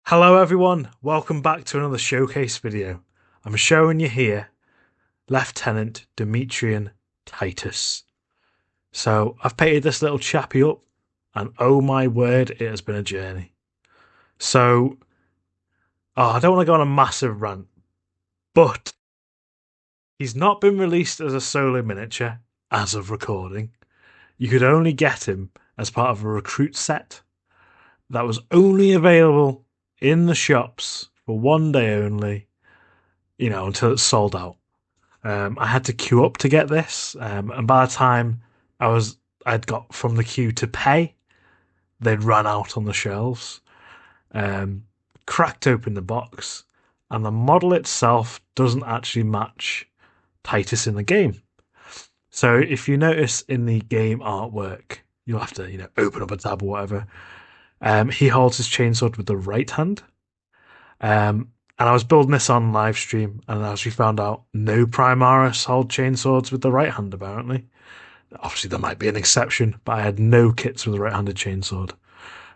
Hello everyone, welcome back to another showcase video. I'm showing you here Lieutenant Demetrian Titus. So I've painted this little chappy up and oh my word, it has been a journey. So, I don't want to go on a massive rant, but he's not been released as a solo miniature as of recording. You could only get him as part of a recruit set that was only available in the shops for one day only, until it's sold out. I had to queue up to get this, and by the time I'd got from the queue to pay, they'd run out on the shelves. Cracked open the box, and the model itself doesn't actually match Titus in the game. So if you notice in the game artwork, you'll have to, open up a tab or whatever. He holds his chainsword with the right hand. And I was building this on live stream, and as we found out, no Primaris hold chainswords with the right hand, apparently. Obviously, there might be an exception, but I had no kits with a right-handed chainsword.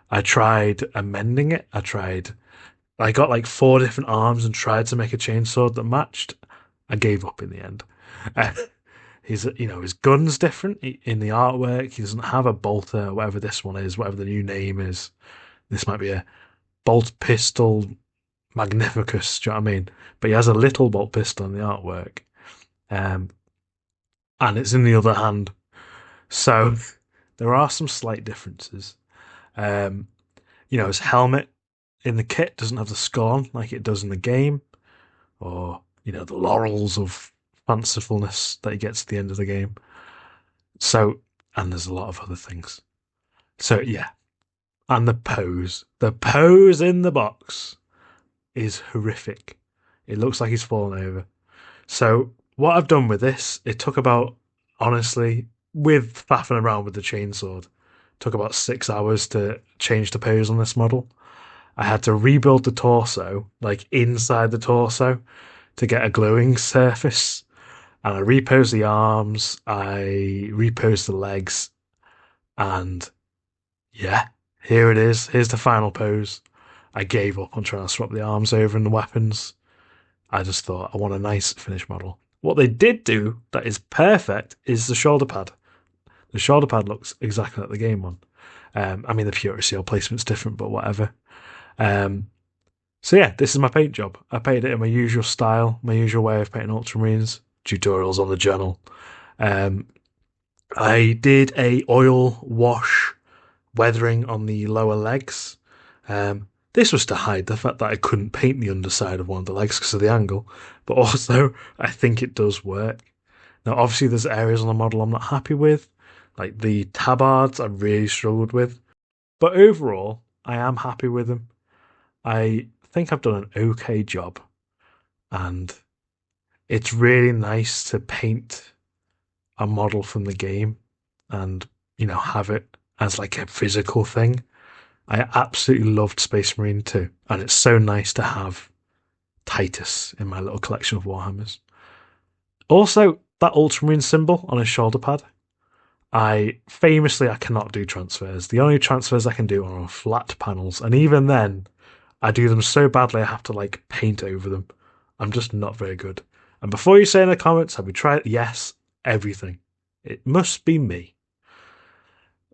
I tried amending it. I got like 4 different arms and tried to make a chainsword that matched. I gave up in the end. His gun's different in the artwork. He doesn't have a bolter, whatever this one is, whatever the new name is. This might be a bolt pistol magnificus, do you know what I mean? But he has a little bolt pistol in the artwork. And it's in the other hand. So there are some slight differences. His helmet in the kit doesn't have the scorn like it does in the game. Or, the laurels of fancifulness that he gets at the end of the game. So, and there's a lot of other things. So, yeah. And the pose. The pose in the box is horrific. It looks like he's fallen over. So, what I've done with this, it took about, honestly, with faffing around with the chainsword, took about 6 hours to change the pose on this model. I had to rebuild the torso, like inside the torso, to get a glowing surface. And I reposed the arms, I reposed the legs, and yeah, here it is. Here's the final pose. I gave up on trying to swap the arms over and the weapons. I just thought, I want a nice finished model. What they did do that is perfect is the shoulder pad. The shoulder pad looks exactly like the game one. The Purity Seal placement's different, but whatever. So yeah, this is my paint job. I painted it in my usual style, my usual way of painting Ultramarines. Tutorials on the channel. I did a oil wash weathering on the lower legs. This was to hide the fact that I couldn't paint the underside of one of the legs because of the angle, but also I think it does work. Now, obviously, there's areas on the model I'm not happy with, like the tabards I really struggled with, but overall, I am happy with them. I think I've done an okay job, and it's really nice to paint a model from the game and, have it as like a physical thing. I absolutely loved Space Marine 2, and it's so nice to have Titus in my little collection of Warhammers. Also, that Ultramarine symbol on his shoulder pad, I cannot do transfers. The only transfers I can do are on flat panels, and even then, I do them so badly I have to paint over them. I'm just not very good. And before you say in the comments, have we tried it? Yes, everything. It must be me.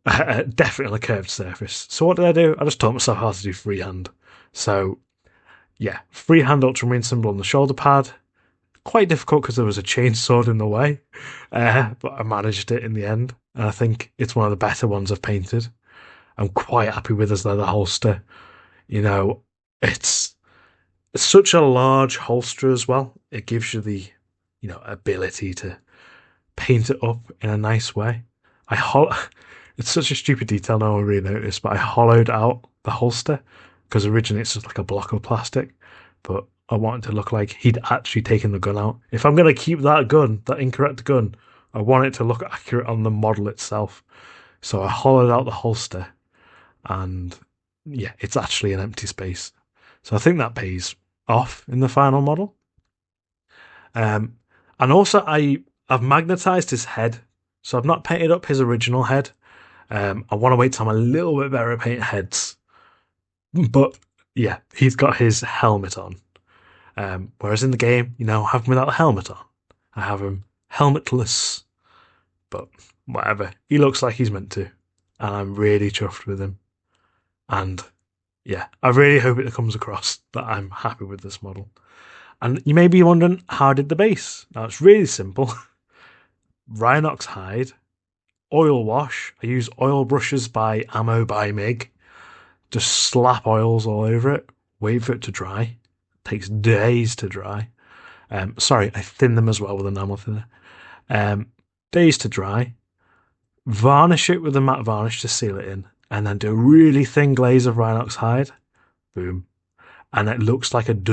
Definitely on a curved surface. So what did I do? I just taught myself how to do freehand. So, yeah, freehand Ultramarine symbol on the shoulder pad. Quite difficult because there was a chainsword in the way, but I managed it in the end. And I think it's one of the better ones I've painted. I'm quite happy with his leather holster. It's such a large holster as well. It gives you the, ability to paint it up in a nice way. It's such a stupid detail, no one really noticed, but I hollowed out the holster because originally it's just like a block of plastic, but I wanted to look like he'd actually taken the gun out. If I'm going to keep that incorrect gun, I want it to look accurate on the model itself. So I hollowed out the holster, and yeah, it's actually an empty space. So I think that pays off in the final model. And also I I've magnetised his head, so I've not painted up his original head. I want to wait till I'm a little bit better at painting heads. But yeah, he's got his helmet on. Whereas in the game, I have him without the helmet on. I have him helmetless. But whatever. He looks like he's meant to. And I'm really chuffed with him. And yeah, I really hope it comes across that I'm happy with this model. And you may be wondering, how did the base? Now, it's really simple. Rhinox hide, oil wash. I use oil brushes by Ammo by Mig. Just slap oils all over it, wait for it to dry. It takes days to dry. Sorry, I thin them as well with a enamel thinner. Days to dry. Varnish it with a matte varnish to seal it in, and then do a really thin glaze of Rhinox hide. Boom. And it looks like it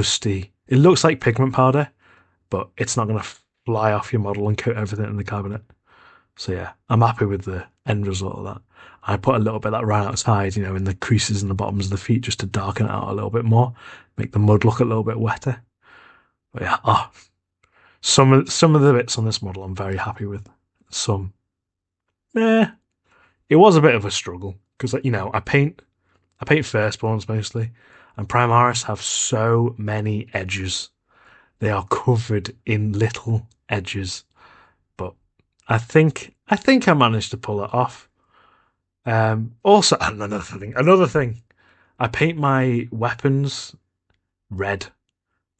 looks like pigment powder, but it's not going to fly off your model and coat everything in the cabinet. So yeah, I'm happy with the end result of that. I put a little bit of that Rhinox hide, in the creases and the bottoms of the feet just to darken it out a little bit more, make the mud look a little bit wetter. But yeah, some of the bits on this model I'm very happy with. Some, it was a bit of a struggle because I paint firstborns mostly, and Primaris have so many edges. They are covered in little edges, but I think I managed to pull it off. Also, another thing. I paint my weapons red.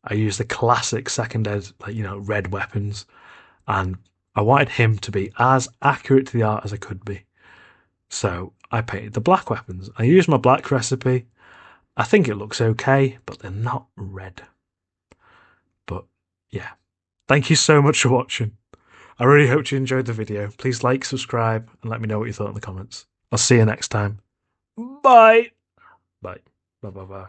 I use the classic second ed, red weapons, and I wanted him to be as accurate to the art as I could be. So I painted the black weapons. I used my black recipe. I think it looks okay, but they're not red. But yeah, thank you so much for watching. I really hope you enjoyed the video. Please like, subscribe, and let me know what you thought in the comments. I'll see you next time. Bye. Bye. Bye. Bye. Bye.